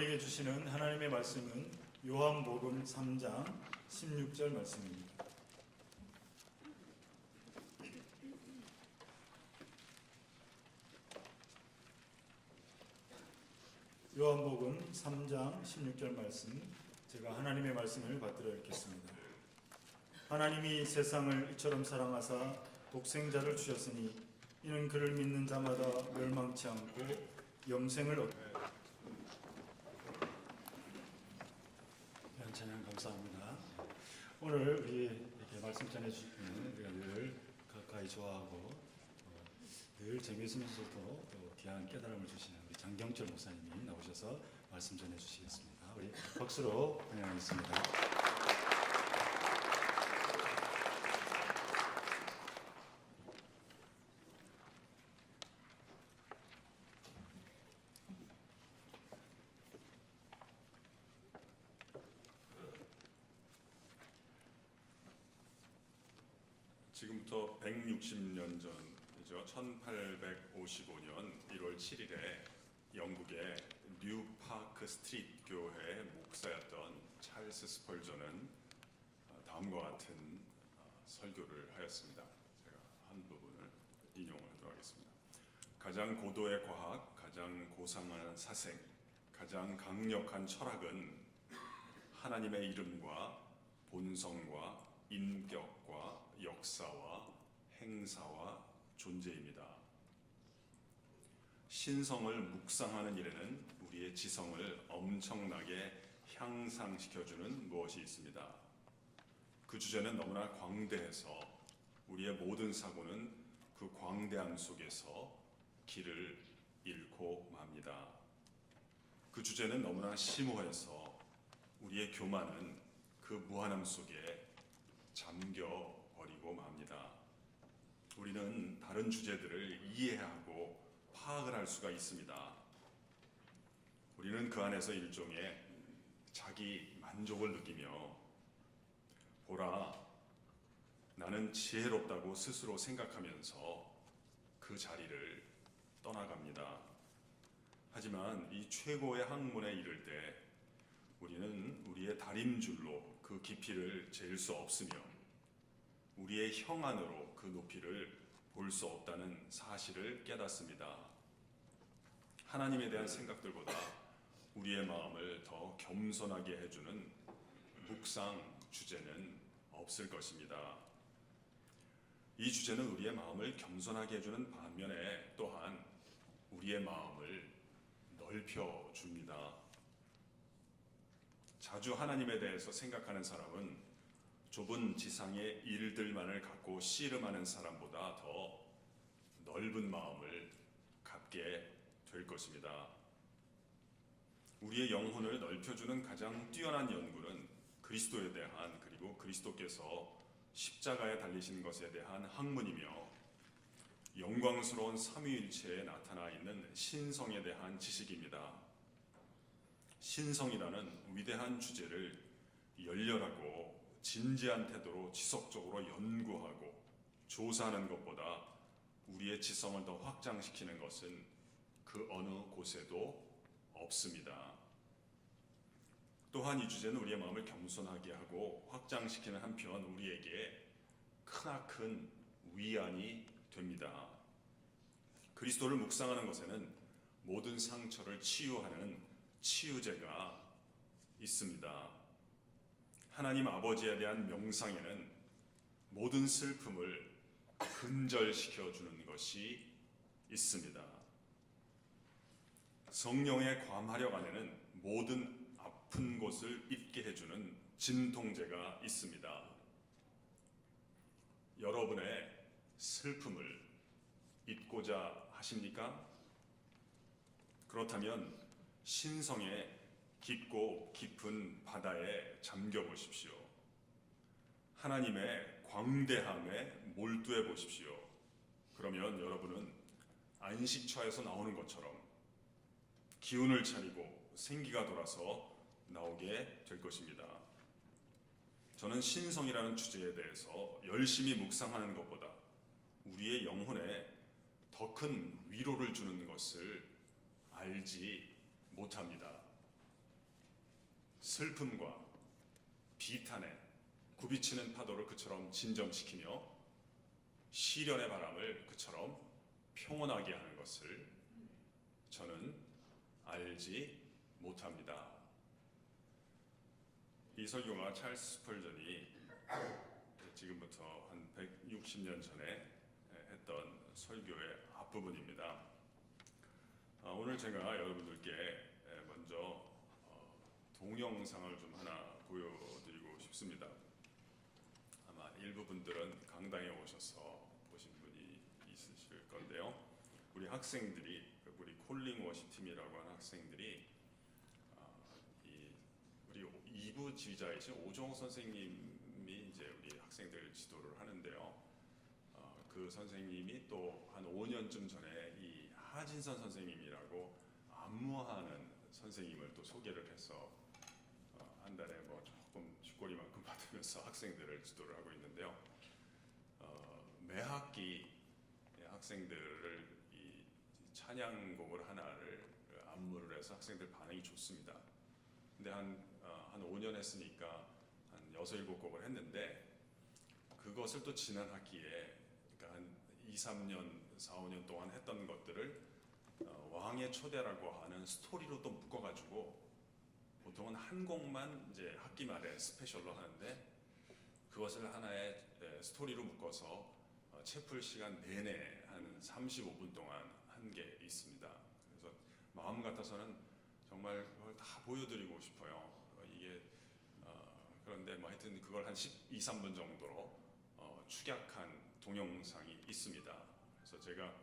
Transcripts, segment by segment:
우리에게 주시는 하나님의 말씀은 요한복음 3장 16절 말씀입니다. 요한복음 3장 16절 말씀, 제가 하나님의 말씀을 받들어 읽겠습니다. 하나님이 세상을 이처럼 사랑하사 독생자를 주셨으니 이는 그를 믿는 자마다 멸망치 않고 영생을 얻게. 찬양 감사합니다. 오늘 우리 이렇게 말씀 전해주시면 우리가 늘 가까이 좋아하고 늘 재미있으면서도 또 귀한 깨달음을 주시는 우리 장경철 목사님이 나오셔서 말씀 전해주시겠습니다. 우리 박수로 환영하겠습니다. 지금부터 160년 전이죠. 1855년 1월 7일에 영국의 뉴파크 스트리트 교회의 목사였던 찰스 스펄전은 다음과 같은 설교를 하였습니다. 제가 한 부분을 인용을 하도록 하겠습니다. 가장 고도의 과학, 가장 고상한 사생, 가장 강력한 철학은 하나님의 이름과 본성과 인격과 역사와 행사와 존재입니다. 신성을 묵상하는 일에는 우리의 지성을 엄청나게 향상시켜주는 무엇이 있습니다. 그 주제는 너무나 광대해서 우리의 모든 사고는 그 광대함 속에서 길을 잃고 맙니다. 그 주제는 너무나 심오해서 우리의 교만은 그 무한함 속에 잠겨버리고 맙니다. 우리는 다른 주제들을 이해하고 파악을 할 수가 있습니다. 우리는 그 안에서 일종의 자기 만족을 느끼며 보라, 나는 지혜롭다고 스스로 생각하면서 그 자리를 떠나갑니다. 하지만 이 최고의 학문에 이를 때 우리는 우리의 다림줄로 그 깊이를 잴 수 없으며 우리의 형안으로 그 높이를 볼 수 없다는 사실을 깨닫습니다. 하나님에 대한 생각들보다 우리의 마음을 더 겸손하게 해주는 묵상 주제는 없을 것입니다. 이 주제는 우리의 마음을 겸손하게 해주는 반면에 또한 우리의 마음을 넓혀줍니다. 자주 하나님에 대해서 생각하는 사람은 좁은 지상의 일들만을 갖고 씨름하는 사람보다 더 넓은 마음을 갖게 될 것입니다. 우리의 영혼을 넓혀주는 가장 뛰어난 연구는 그리스도에 대한, 그리고 그리스도께서 십자가에 달리신 것에 대한 학문이며 영광스러운 삼위일체에 나타나 있는 신성에 대한 지식입니다. 신성이라는 위대한 주제를 열렬하고 진지한 태도로 지속적으로 연구하고 조사하는 것보다 우리의 지성을 더 확장시키는 것은 그 어느 곳에도 없습니다. 또한 이 주제는 우리의 마음을 겸손하게 하고 확장시키는 한편 우리에게 크나큰 위안이 됩니다. 그리스도를 묵상하는 것에는 모든 상처를 치유하는 치유제가 있습니다. 하나님 아버지에 대한 명상에는 모든 슬픔을 근절시켜 주는 것이 있습니다. 성령의 과마력 안에는 모든 아픈 곳을 잊게 해주는 진통제가 있습니다. 여러분의 슬픔을 잊고자 하십니까? 그렇다면 신성의 깊고 깊은 바다에 잠겨 보십시오. 하나님의 광대함에 몰두해 보십시오. 그러면 여러분은 안식처에서 나오는 것처럼 기운을 차리고 생기가 돌아서 나오게 될 것입니다. 저는 신성이라는 주제에 대해서 열심히 묵상하는 것보다 우리의 영혼에 더 큰 위로를 주는 것을 알지 못합니다. 슬픔과 비탄에 굽이치는 파도를 그처럼 진정시키며 시련의 바람을 그처럼 평온하게 하는 것을 저는 알지 못합니다. 이 설교가 찰스 스펄전이 지금부터 한 160년 전에 했던 설교의 앞부분입니다. 오늘 제가 여러분들께 먼저 동영상을 좀 하나 보여드리고 싶습니다. 아마 일부 분들은 강당에 오셔서 보신 분이 있으실 건데요. 우리 학생들이, 우리 콜링 워십 팀이라고 하는 학생들이 우리 2부 지휘자이신 오정호 선생님이 이제 우리 학생들 지도를 하는데요. 그 선생님이 또 한 5년쯤 전에 이 하진선 선생님이라고 안무하는 선생님을 또 소개를 해서 한 달에 뭐 조금 쥐꼬리만큼 받으면서 학생들을 지도를 하고 있는데요. 매 학기 학생들을 이 찬양곡을 하나를 안무를 해서 학생들 반응이 좋습니다. 근데 한 5년 했으니까 한 6, 7곡을 했는데 그것을 또 지난 학기에 그러니까 한 2, 3년, 4, 5년 동안 했던 것들을 왕의 초대라고 하는 스토리로 또 묶어가지고 보통은 한 곡만 이제 학기 말에 스페셜로 하는데 그것을 하나의 스토리로 묶어서 채플 시간 내내 한 35분 동안 한 게 있습니다. 그래서 마음 같아서는 정말 그걸 다 보여드리고 싶어요. 이게 그런데 뭐 하여튼 그걸 한 12, 3분 정도로 축약한 동영상이 있습니다. 그래서 제가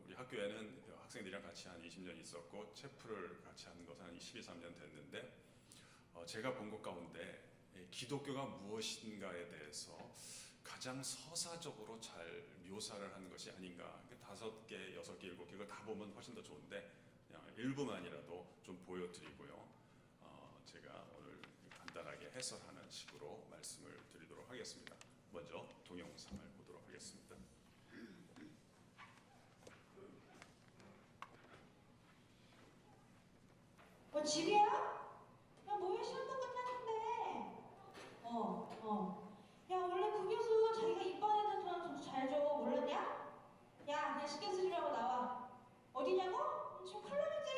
우리 학교에는 학생들이랑 같이 한 20년 있었고 채플을 같이 한 것은 한 12, 3년 됐는데 제가 본 것 가운데 기독교가 무엇인가에 대해서 가장 서사적으로 잘 묘사를 한 것이 아닌가. 5개, 6개, 7개 그걸 다 보면 훨씬 더 좋은데 그냥 일부만이라도 좀 보여드리고요. 제가 오늘 간단하게 해설하는 식으로 말씀을 드리도록 하겠습니다. 먼저 동영상을 보도록 하겠습니다. 집이야? 야, 뭐야, 시험도 끝났는데. 야, 원래 그 교수 자기가 이번 애들처럼 점수 잘 줘. 몰랐냐? 야, 그냥 신경 쓰지 말고 나와. 어디냐고? 지금 클럽이지.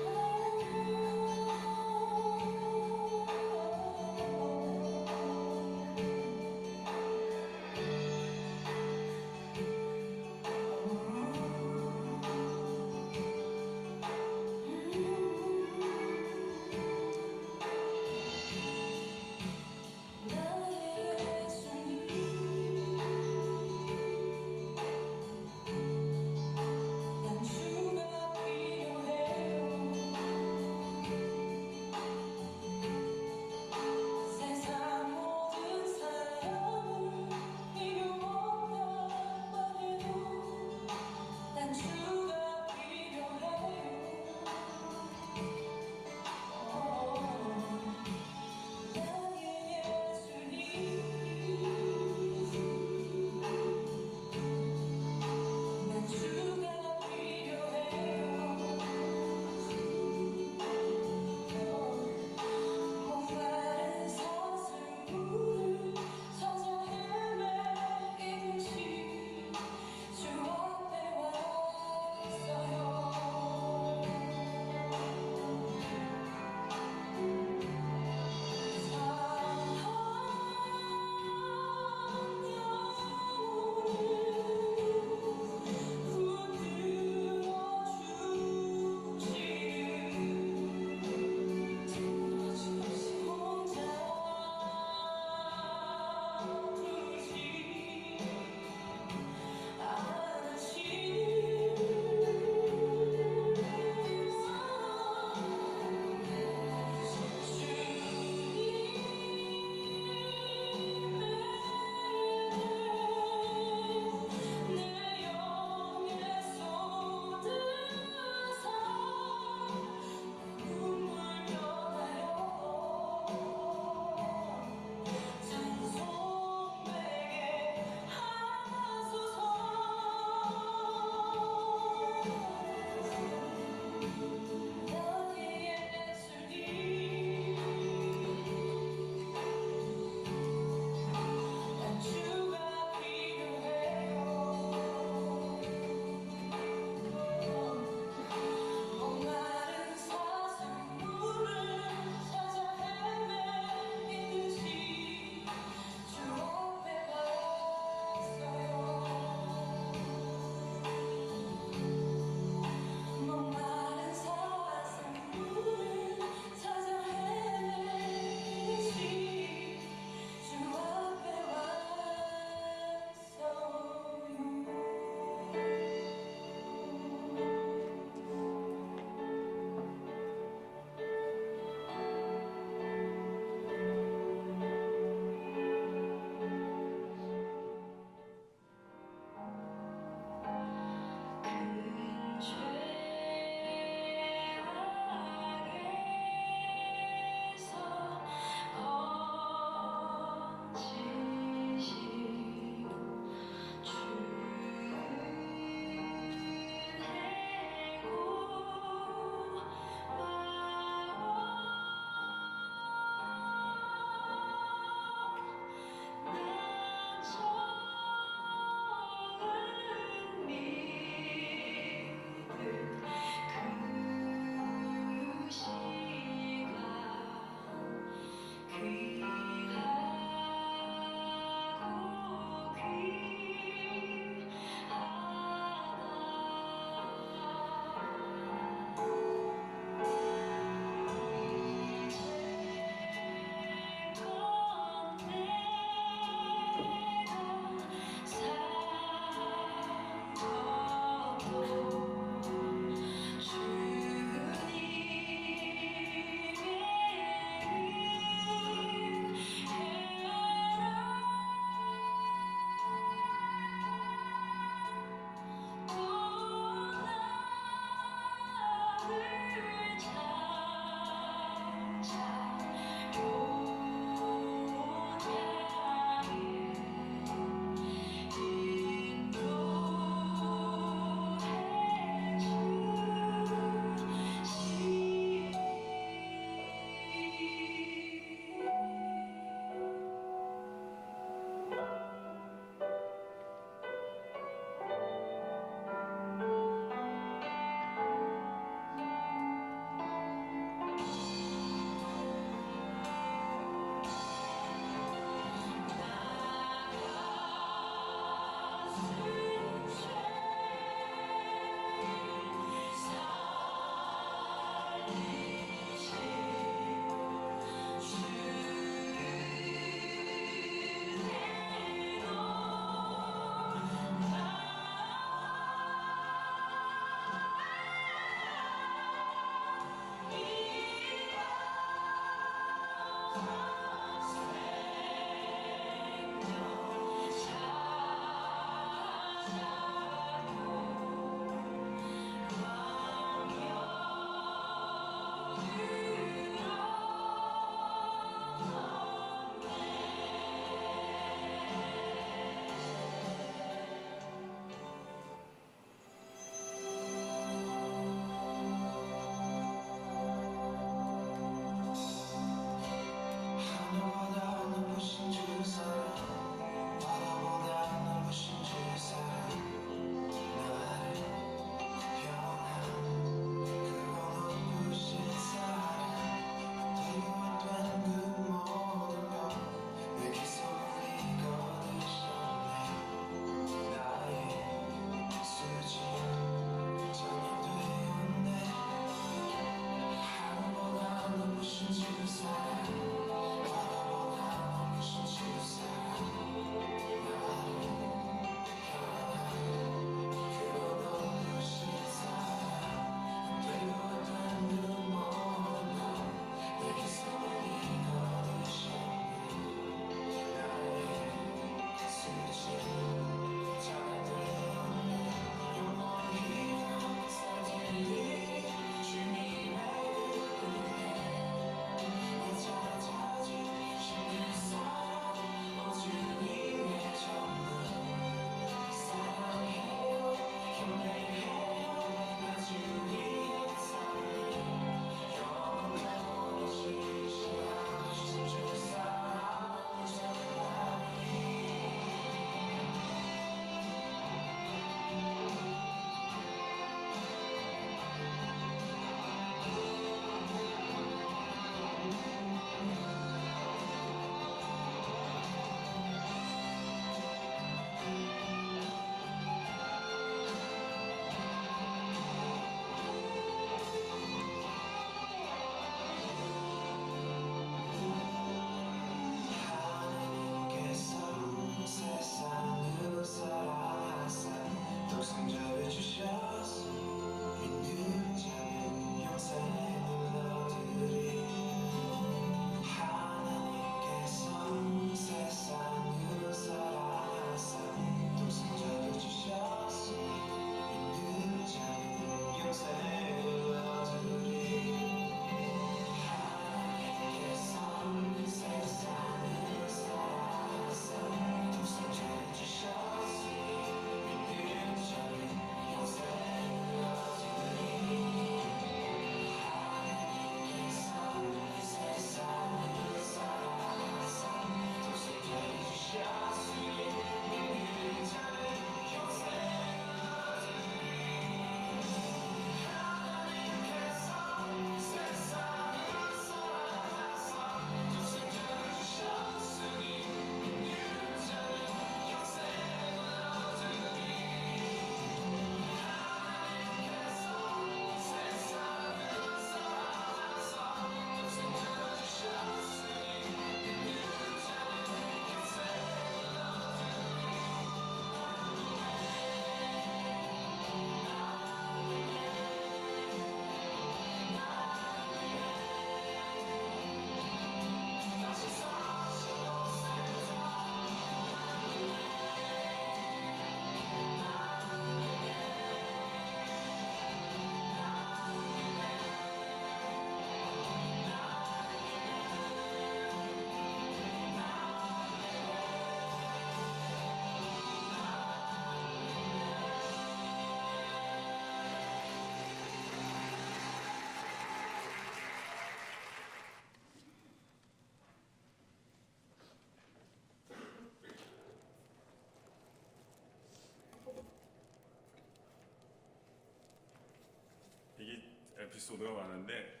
에피소드가 많은데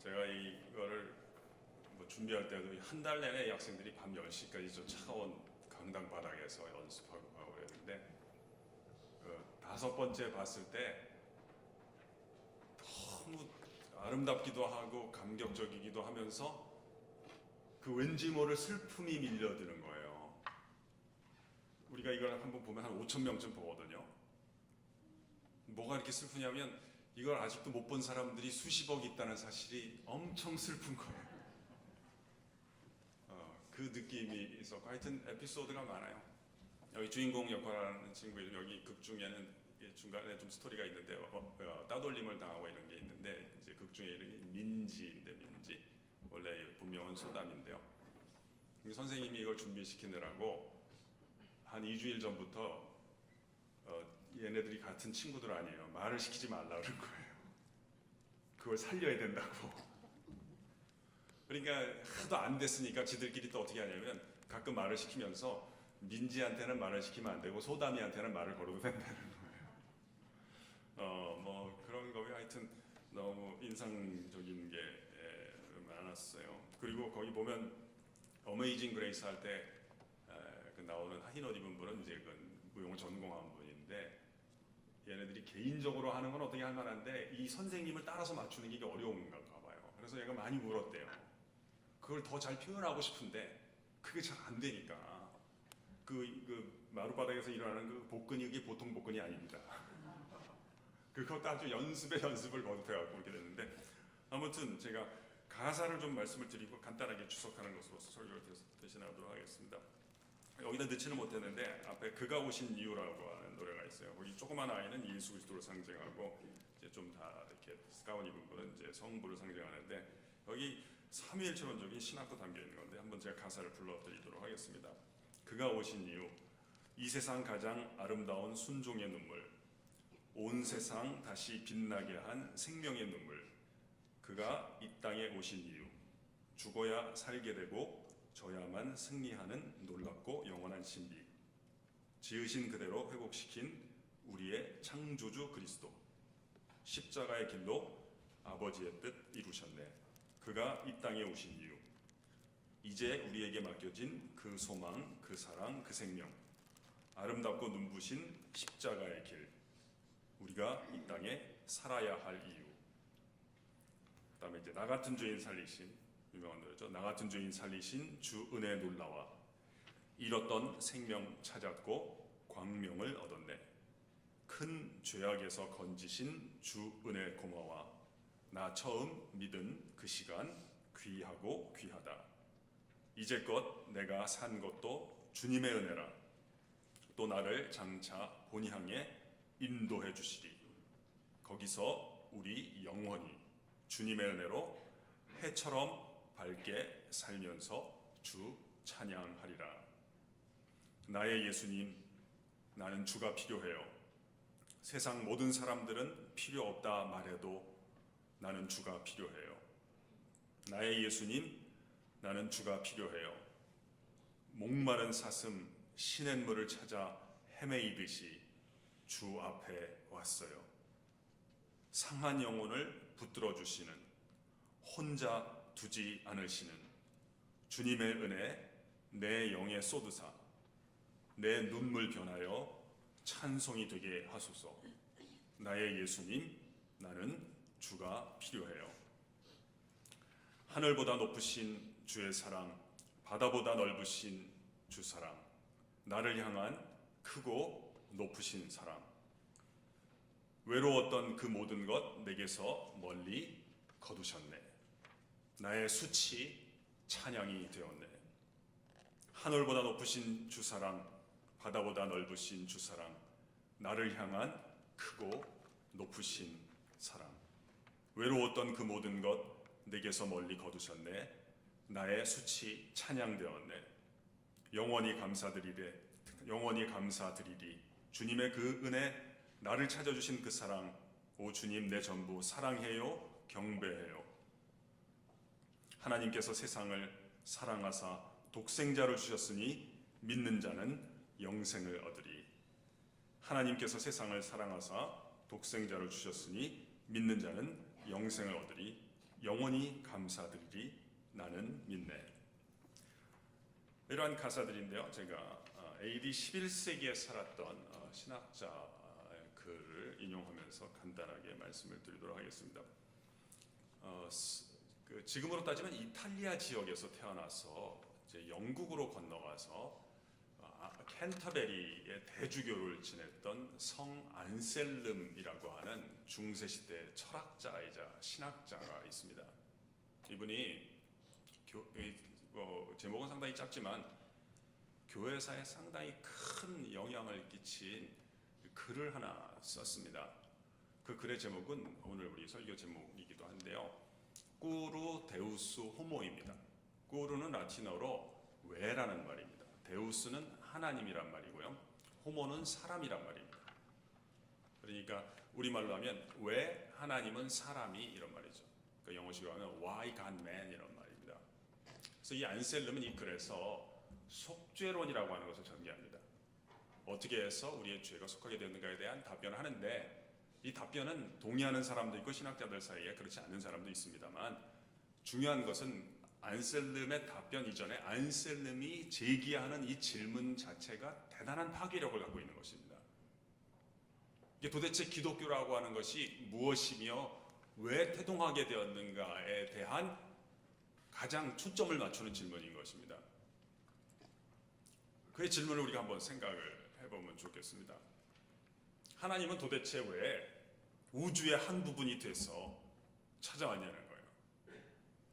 제가 이거를 뭐 준비할 때도 한 달 내내 이 학생들이 밤 10시까지 저 차가운 강당 바닥에서 연습하고 하고 그랬는데 그 5번째 봤을 때 너무 아름답기도 하고 감격적이기도 하면서 그 왠지 모를 슬픔이 밀려드는 거예요. 우리가 이걸 한번 보면 한 5천 명쯤 보거든요. 뭐가 이렇게 슬프냐면 이걸 아직도 못 본 사람들이 수십억 있다는 사실이 엄청 슬픈 거예요. 그 느낌이 있었고 하여튼 에피소드가 많아요. 여기 주인공 역할하는 친구 이름 여기 극 중에는 중간에 좀 스토리가 있는데 따돌림을 당하고 이런 게 있는데 이제 극 중에 이름이 민지인데 민지 원래 본명은 소담인데요. 선생님이 이걸 준비시키느라고 한 2주일 전부터 얘네들이 같은 친구들 아니에요. 말을 시키지 말라 그런 거예요. 그걸 살려야 된다고. 그러니까 하도 안 됐으니까 지들끼리 또 어떻게 하냐면 가끔 말을 시키면서 민지한테는 말을 시키면 안 되고 소담이한테는 말을 걸어도 된다는 거예요. 뭐 그런 거에 하여튼 너무 인상적인 게 많았어요. 그리고 거기 보면 어메이징 그레이스 할 때 그 나오는 흰 옷 입은 분은 이제 그 무용을 전공한 분인데 얘네들이 개인적으로 하는 건 어떻게 할 만한데 이 선생님을 따라서 맞추는 게 어려운가 봐요. 그래서 얘가 많이 울었대요. 그걸 더 잘 표현하고 싶은데 그게 잘 안 되니까 그 마룻바닥에서 일어나는 그 복근이 그게 보통 복근이 아닙니다. 그것도 아주 연습을 거듭해갖고 그렇게 됐는데 아무튼 제가 가사를 좀 말씀을 드리고 간단하게 추석하는 것으로서 설교를 대신하도록 하겠습니다. 여기다 넣지는 못했는데 앞에 그가 오신 이유라고 하는 노래가 있어요. 거기 조그만 아이는 예수 그리스도를 상징하고 이제 좀 다 이렇게 가운 입은 분은 이제 성부를 상징하는데 여기 삼위일체론적인 신학도 담겨 있는 건데 한번 제가 가사를 불러드리도록 하겠습니다. 그가 오신 이유 이 세상 가장 아름다운 순종의 눈물 온 세상 다시 빛나게 한 생명의 눈물 그가 이 땅에 오신 이유 죽어야 살게 되고 져야만 승리하는 놀랍고 영원한 신비 지으신 그대로 회복시킨 우리의 창조주 그리스도 십자가의 길로 아버지의 뜻 이루셨네 그가 이 땅에 오신 이유 이제 우리에게 맡겨진 그 소망 그 사랑 그 생명 아름답고 눈부신 십자가의 길 우리가 이 땅에 살아야 할 이유 그 다음에 이제 나 같은 죄인 살리신 유명한 노래죠. 나 같은 죄인 살리신 주 은혜 놀라와 잃었던 생명 찾았고 광명을 얻었네. 큰 죄악에서 건지신 주 은혜 고마워. 나 처음 믿은 그 시간 귀하고 귀하다. 이제껏 내가 산 것도 주님의 은혜라. 또 나를 장차 본이 향해 인도해 주시리. 거기서 우리 영원히 주님의 은혜로 해처럼 밝게 살면서 주 찬양하리라. 나의 예수님, 나는 주가 필요해요. 세상 모든 사람들은 필요 없다 말해도 나는 주가 필요해요. 나의 예수님, 나는 주가 필요해요. 목마른 사슴 시냇물을 찾아 헤매이듯이 주 앞에 왔어요. 상한 영혼을 붙들어 주시는 혼자 두지 않으시는 주님의 은혜 내 영에 쏟으사 내 눈물 변하여 찬송이 되게 하소서. 나의 예수님 나는 주가 필요해요. 하늘보다 높으신 주의 사랑 바다보다 넓으신 주 사랑 나를 향한 크고 높으신 사랑 외로웠던 그 모든 것 내게서 멀리 거두셨네. 나의 수치 찬양이 되었네. 하늘보다 높으신 주 사랑 바다보다 넓으신 주 사랑 나를 향한 크고 높으신 사랑 외로웠던 그 모든 것 내게서 멀리 거두셨네. 나의 수치 찬양되었네. 영원히 감사드리리. 주님의 그 은혜 나를 찾아주신 그 사랑 오 주님 내 전부 사랑해요 경배해요. 하나님께서 세상을 사랑하사 독생자를 주셨으니 믿는 자는 영생을 얻으리. 하나님께서 세상을 사랑하사 독생자를 주셨으니 믿는 자는 영생을 얻으리 영원히 감사드리리 나는 믿네. 이러한 가사들인데요. 제가 AD 11세기에 살았던 신학자의 글을 인용하면서 간단하게 말씀을 드리도록 하겠습니다. 지금으로 따지면 이탈리아 지역에서 태어나서 이제 영국으로 건너가서 캔터베리의 대주교를 지냈던 성 안셀름이라고 하는 중세시대 철학자이자 신학자가 있습니다. 이분이 제목은 상당히 짧지만 교회사에 상당히 큰 영향을 끼친 글을 하나 썼습니다. 그 글의 제목은 오늘 우리 설교 제목이기도 한데요. 꾸루 데우스 호모입니다. 꾸루는 라틴어로 왜라는 말입니다. 데우스는 하나님이란 말이고요. 호모는 사람이란 말입니다. 그러니까 우리말로 하면 왜 하나님은 사람이 이런 말이죠. 그 영어식으로 하면 Why God Man 이런 말입니다. 그래서 이 안셀름은 이 글에서 속죄론이라고 하는 것을 전개합니다. 어떻게 해서 우리의 죄가 속하게 되는가에 대한 답변을 하는데 이 답변은 동의하는 사람도 있고 신학자들 사이에 그렇지 않는 사람도 있습니다만 중요한 것은 안셀름의 답변 이전에 안셀름이 제기하는 이 질문 자체가 대단한 파괴력을 갖고 있는 것입니다. 이게 도대체 기독교라고 하는 것이 무엇이며 왜 태동하게 되었는가에 대한 가장 초점을 맞추는 질문인 것입니다. 그의 질문을 우리가 한번 생각을 해보면 좋겠습니다. 하나님은 도대체 왜 우주의 한 부분이 돼서 찾아왔냐는 거예요.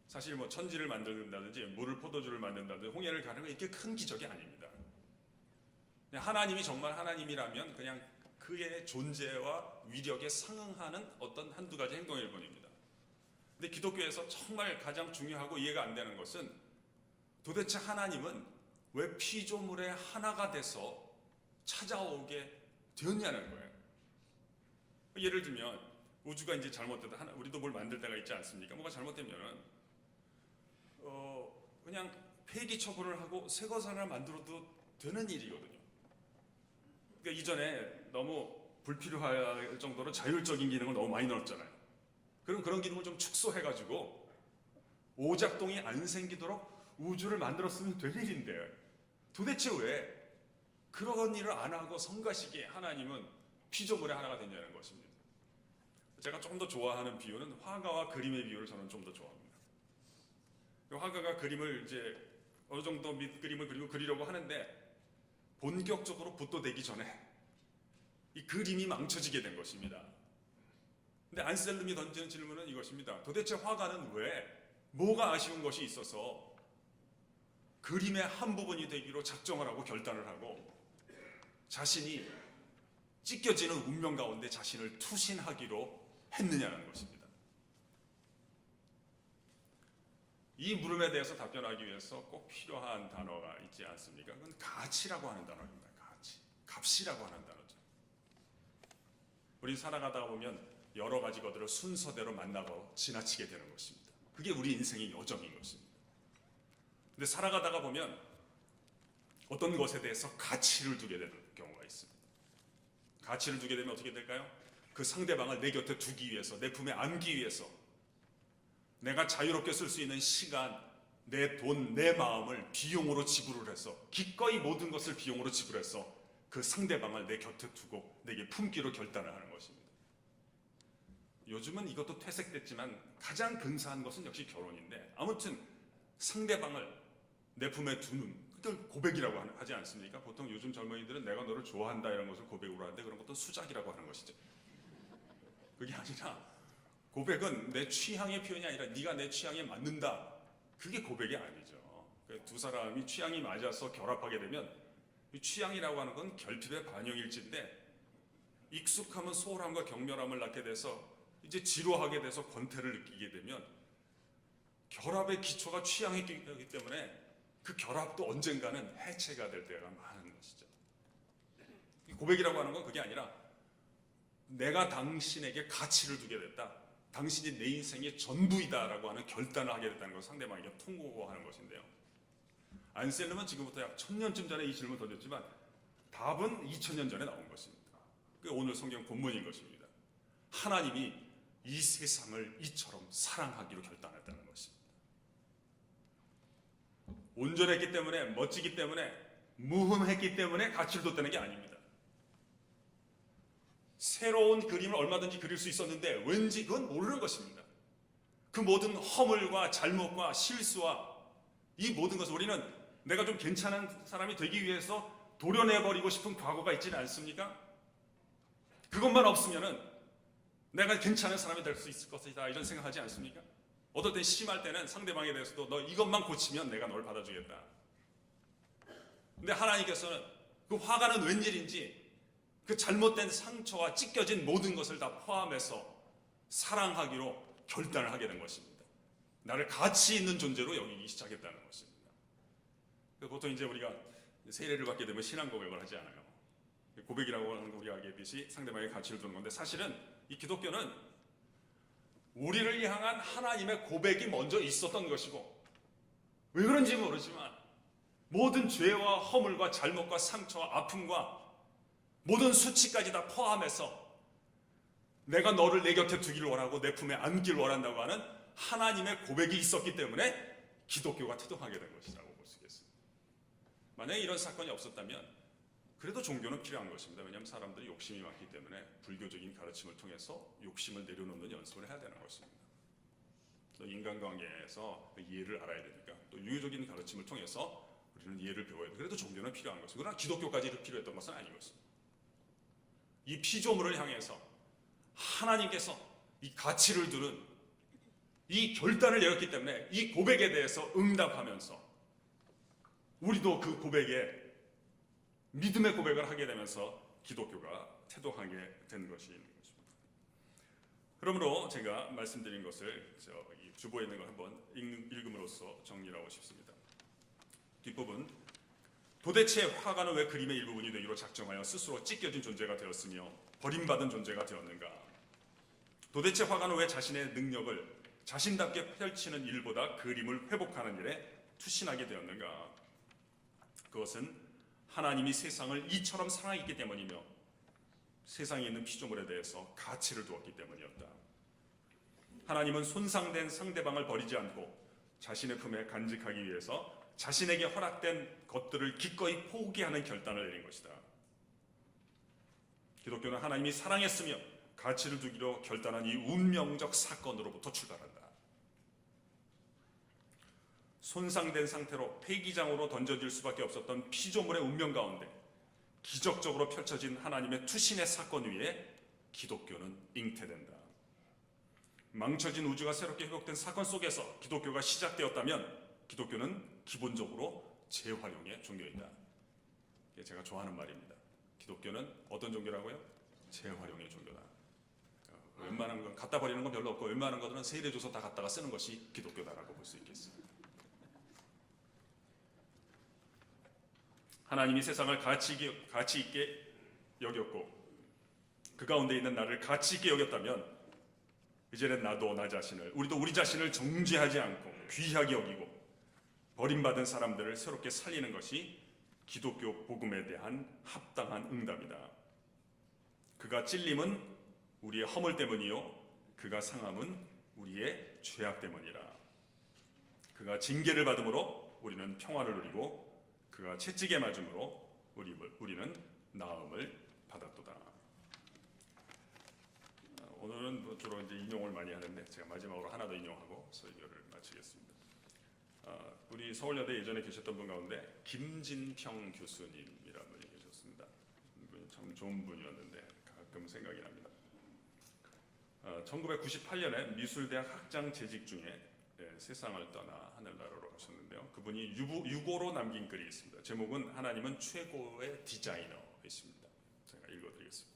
사실 뭐 천지를 만든다든지 물을 포도주를 만든다든지 홍해를 가는 건 이렇게 큰 기적이 아닙니다. 그냥 하나님이 정말 하나님이라면 그냥 그의 존재와 위력에 상응하는 어떤 한두 가지 행동일 뿐입니다. 근데 기독교에서 정말 가장 중요하고 이해가 안 되는 것은 도대체 하나님은 왜 피조물의 하나가 돼서 찾아오게 되었냐는 거예요. 예를 들면 우주가 이제 잘못되다 우리도 뭘 만들 때가 있지 않습니까? 뭐가 잘못되면은 그냥 폐기 처분을 하고 새 것 하나 만들어도 되는 일이거든요. 그러니까 이전에 너무 불필요할 정도로 자율적인 기능을 너무 많이 넣었잖아요. 그럼 그런 기능을 좀 축소해가지고 오작동이 안 생기도록 우주를 만들었으면 될 일인데 도대체 왜 그런 일을 안 하고 성가시기에 하나님은 피조물의 하나가 됐냐는 것입니다. 제가 조금 더 좋아하는 비유는 화가와 그림의 비유를 저는 좀 더 좋아합니다. 화가가 그림을 이제 어느 정도 밑그림을 그리려고 하는데 본격적으로 붓도 되기 전에 이 그림이 망쳐지게 된 것입니다. 근데 안셀름이 던지는 질문은 이것입니다. 도대체 화가는 왜 뭐가 아쉬운 것이 있어서 그림의 한 부분이 되기로 작정을 하고 결단을 하고 자신이 찢겨지는 운명 가운데 자신을 투신하기로 했느냐는 것입니다. 이 물음에 대해서 답변하기 위해서 꼭 필요한 단어가 있지 않습니까? 그건 가치라고 하는 단어입니다. 가치, 값이라고 하는 단어죠. 우리 살아가다 보면 여러 가지 것들을 순서대로 만나고 지나치게 되는 것입니다. 그게 우리 인생의 여정인 것입니다. 근데 살아가다가 보면 어떤 것에 대해서 가치를 두게 되는 경우가 있습니다. 가치를 두게 되면 어떻게 될까요? 그 상대방을 내 곁에 두기 위해서, 내 품에 안기 위해서 내가 자유롭게 쓸 수 있는 시간, 내 돈, 내 마음을 비용으로 지불을 해서 기꺼이 모든 것을 비용으로 지불해서 그 상대방을 내 곁에 두고 내게 품기로 결단을 하는 것입니다. 요즘은 이것도 퇴색됐지만 가장 근사한 것은 역시 결혼인데 아무튼 상대방을 내 품에 두는 그걸 고백이라고 하지 않습니까? 보통 요즘 젊은이들은 내가 너를 좋아한다 이런 것을 고백으로 하는데 그런 것도 수작이라고 하는 것이죠. 그게 아니라 고백은 내 취향의 표현이 아니라 네가 내 취향에 맞는다. 그게 고백이 아니죠. 두 사람이 취향이 맞아서 결합하게 되면 이 취향이라고 하는 건 결핍의 반영일지인데 익숙하면 소홀함과 경멸함을 낳게 돼서 이제 지루하게 돼서 권태를 느끼게 되면 결합의 기초가 취향이기 때문에 그 결합도 언젠가는 해체가 될 때가 많은 것이죠. 고백이라고 하는 건 그게 아니라 내가 당신에게 가치를 두게 됐다. 당신이 내 인생의 전부이다라고 하는 결단을 하게 됐다는 것을 상대방에게 통보하는 것인데요. 안셀름은 지금부터 약 1000년쯤 전에 이 질문을 던졌지만 답은 2000년 전에 나온 것입니다. 그게 오늘 성경 본문인 것입니다. 하나님이 이 세상을 이처럼 사랑하기로 결단했다는 것입니다. 온전했기 때문에, 멋지기 때문에, 무흠했기 때문에 가치를 뒀다는 게 아닙니다. 새로운 그림을 얼마든지 그릴 수 있었는데 왠지 그건 모르는 것입니다. 그 모든 허물과 잘못과 실수와 이 모든 것을 우리는 내가 좀 괜찮은 사람이 되기 위해서 도려내버리고 싶은 과거가 있지는 않습니까? 그것만 없으면은 내가 괜찮은 사람이 될 수 있을 것이다 이런 생각하지 않습니까? 어떨 땐 심할 때는 상대방에 대해서도 너 이것만 고치면 내가 널 받아주겠다. 근데 하나님께서는 그 화가는 웬일인지 그 잘못된 상처와 찢겨진 모든 것을 다 포함해서 사랑하기로 결단을 하게 된 것입니다. 나를 가치 있는 존재로 여기기 시작했다는 것입니다. 보통 이제 우리가 세례를 받게 되면 신앙 고백을 하지 않아요. 고백이라고 하는 거 우리가 알겠듯이 상대방의 가치를 두는 건데 사실은 이 기독교는 우리를 향한 하나님의 고백이 먼저 있었던 것이고 왜 그런지 모르지만 모든 죄와 허물과 잘못과 상처와 아픔과 모든 수치까지 다 포함해서 내가 너를 내 곁에 두기를 원하고 내 품에 안기를 원한다고 하는 하나님의 고백이 있었기 때문에 기독교가 태동하게 된 것이라고 볼 수 있겠습니다. 만약에 이런 사건이 없었다면 그래도 종교는 필요한 것입니다. 왜냐하면 사람들이 욕심이 많기 때문에 불교적인 가르침을 통해서 욕심을 내려놓는 연습을 해야 되는 것입니다. 또 인간관계에서 예를 알아야 되니까 또 유교적인 가르침을 통해서 우리는 예를 배워야 돼. 그래도 종교는 필요한 것입니다. 그러나 기독교까지 필요했던 것은 아닌 것입니다. 이 피조물을 향해서 하나님께서 이 가치를 두는 이 결단을 내렸기 때문에 이 고백에 대해서 응답하면서 우리도 그 고백에 믿음의 고백을 하게 되면서 기독교가 태동하게 된 것이 있는 것입니다. 그러므로 제가 말씀드린 것을 이 주보에 있는 걸 한번 읽음으로써 정리하고 싶습니다. 뒷부분 도대체 화가는 왜 그림의 일부분이 되기로 작정하여 스스로 찢겨진 존재가 되었으며 버림받은 존재가 되었는가? 도대체 화가는 왜 자신의 능력을 자신답게 펼치는 일보다 그림을 회복하는 일에 투신하게 되었는가? 그것은 하나님이 세상을 이처럼 사랑했기 때문이며 세상에 있는 피조물에 대해서 가치를 두었기 때문이었다. 하나님은 손상된 상대방을 버리지 않고 자신의 품에 간직하기 위해서 자신에게 허락된 것들을 기꺼이 포기하는 결단을 내린 것이다. 기독교는 하나님이 사랑했으며 가치를 두기로 결단한 이 운명적 사건으로부터 출발한다. 손상된 상태로 폐기장으로 던져질 수밖에 없었던 피조물의 운명 가운데 기적적으로 펼쳐진 하나님의 투신의 사건 위에 기독교는 잉태된다. 망쳐진 우주가 새롭게 회복된 사건 속에서 기독교가 시작되었다면 기독교는 기본적으로 재활용의 종교이다. 이게 제가 좋아하는 말입니다. 기독교는 어떤 종교라고요? 재활용의 종교다. 웬만한 건 갖다 버리는 건 별로 없고 웬만한 것들은 세례줘서 다 갖다가 쓰는 것이 기독교다라고 볼 수 있겠습니다. 하나님이 세상을 가치 있게 여겼고 그 가운데 있는 나를 가치 있게 여겼다면 이제는 나도 나 자신을 우리도 우리 자신을 정죄하지 않고 귀하게 여기고 버림받은 사람들을 새롭게 살리는 것이 기독교 복음에 대한 합당한 응답이다. 그가 찔림은 우리의 허물 때문이요 그가 상함은 우리의 죄악 때문이라. 그가 징계를 받음으로 우리는 평화를 누리고 그가 채찍에 맞음으로 우리는 나음을 받았도다. 오늘은 주로 이제 인용을 많이 하는데 제가 마지막으로 하나 더 인용하고 설교를 마치겠습니다. 우리 서울여대 예전에 계셨던 분 가운데 김진평 교수님이라는 분이 계셨습니다. 이분이 참 좋은 분이었는데 가끔 생각이 납니다. 1998년에 미술대학 학장 재직 중에 세상을 떠나 하늘나라로 가셨는데요. 그분이 유고로 남긴 글이 있습니다. 제목은 하나님은 최고의 디자이너이십니다. 제가 읽어드리겠습니다.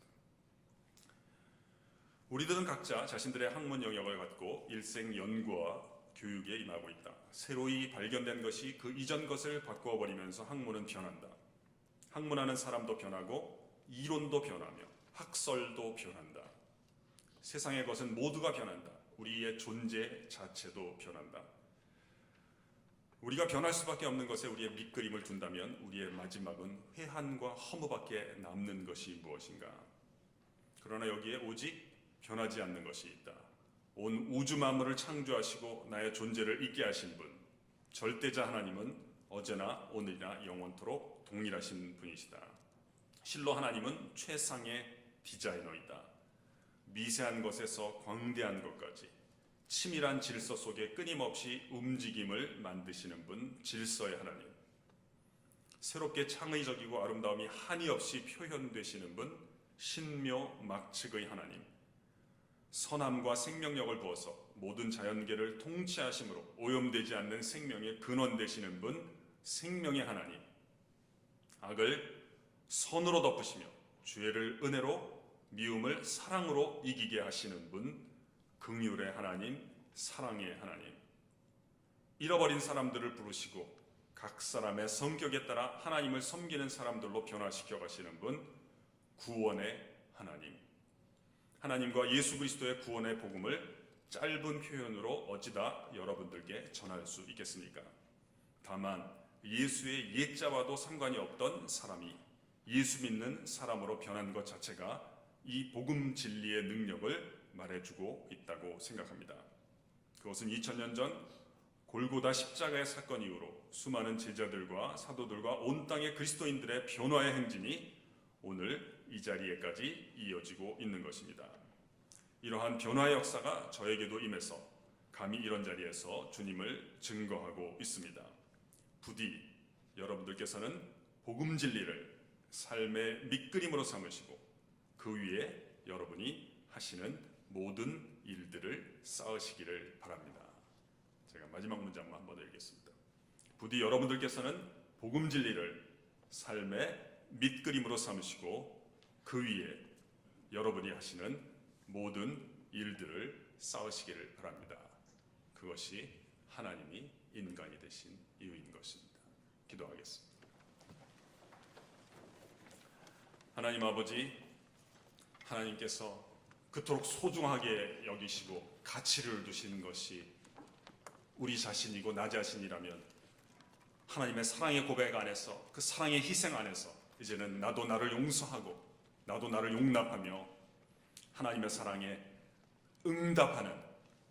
우리들은 각자 자신들의 학문 영역을 갖고 일생 연구와 교육에 임하고 있다. 새로이 발견된 것이 그 이전 것을 바꾸어버리면서 학문은 변한다. 학문하는 사람도 변하고 이론도 변하며 학설도 변한다. 세상의 것은 모두가 변한다. 우리의 존재 자체도 변한다. 우리가 변할 수밖에 없는 것에 우리의 밑그림을 둔다면 우리의 마지막은 회한과 허무밖에 남는 것이 무엇인가? 그러나 여기에 오직 변하지 않는 것이 있다. 온 우주 만물을 창조하시고 나의 존재를 있게 하신 분, 절대자 하나님은 언제나 오늘이나 영원토록 동일하신 분이시다. 실로 하나님은 최상의 디자이너이다. 미세한 것에서 광대한 것까지 치밀한 질서 속에 끊임없이 움직임을 만드시는 분, 질서의 하나님. 새롭게 창의적이고 아름다움이 한이 없이 표현되시는 분, 신묘막측의 하나님. 선함과 생명력을 부어서 모든 자연계를 통치하심으로 오염되지 않는 생명의 근원 되시는 분, 생명의 하나님. 악을 선으로 덮으시며 죄를 은혜로, 미움을 사랑으로 이기게 하시는 분, 긍휼의 하나님, 사랑의 하나님. 잃어버린 사람들을 부르시고 각 사람의 성격에 따라 하나님을 섬기는 사람들로 변화시켜 가시는 분, 구원의 하나님. 하나님과 예수 그리스도의 구원의 복음을 짧은 표현으로 어찌다 여러분들께 전할 수 있겠습니까? 다만 예수의 옛자와도 상관이 없던 사람이 예수 믿는 사람으로 변한 것 자체가 이 복음 진리의 능력을 말해주고 있다고 생각합니다. 그것은 2000년 전 골고다 십자가의 사건 이후로 수많은 제자들과 사도들과 온 땅의 그리스도인들의 변화의 행진이 오늘 이 자리에까지 이어지고 있는 것입니다. 이러한 변화의 역사가 저에게도 임해서 감히 이런 자리에서 주님을 증거하고 있습니다. 부디 여러분들께서는 복음 진리를 삶의 밑그림으로 삼으시고 그 위에 여러분이 하시는 모든 일들을 쌓으시기를 바랍니다. 제가 마지막 문장만 한번 읽겠습니다. 부디 여러분들께서는 복음 진리를 삶의 밑그림으로 삼으시고 그 위에 여러분이 하시는 모든 일들을 쌓으시기를 바랍니다. 그것이 하나님이 인간이 되신 이유인 것입니다. 기도하겠습니다. 하나님 아버지, 하나님께서 그토록 소중하게 여기시고 가치를 두신 것이 우리 자신이고 나 자신이라면 하나님의 사랑의 고백 안에서, 그 사랑의 희생 안에서 이제는 나도 나를 용서하고 나도 나를 용납하며 하나님의 사랑에 응답하는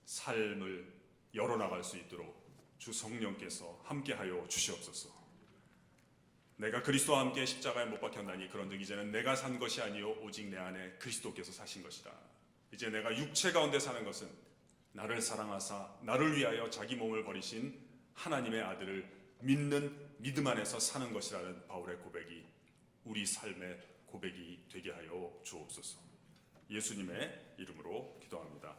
삶을 열어나갈 수 있도록 주 성령께서 함께하여 주시옵소서. 내가 그리스도와 함께 십자가에 못 박혔나니 그런즉 이제는 내가 산 것이 아니요 오직 내 안에 그리스도께서 사신 것이다. 이제 내가 육체 가운데 사는 것은 나를 사랑하사 나를 위하여 자기 몸을 버리신 하나님의 아들을 믿는 믿음 안에서 사는 것이라는 바울의 고백이 우리 삶의 고백이 되게 하여 주옵소서. 예수님의 이름으로 기도합니다.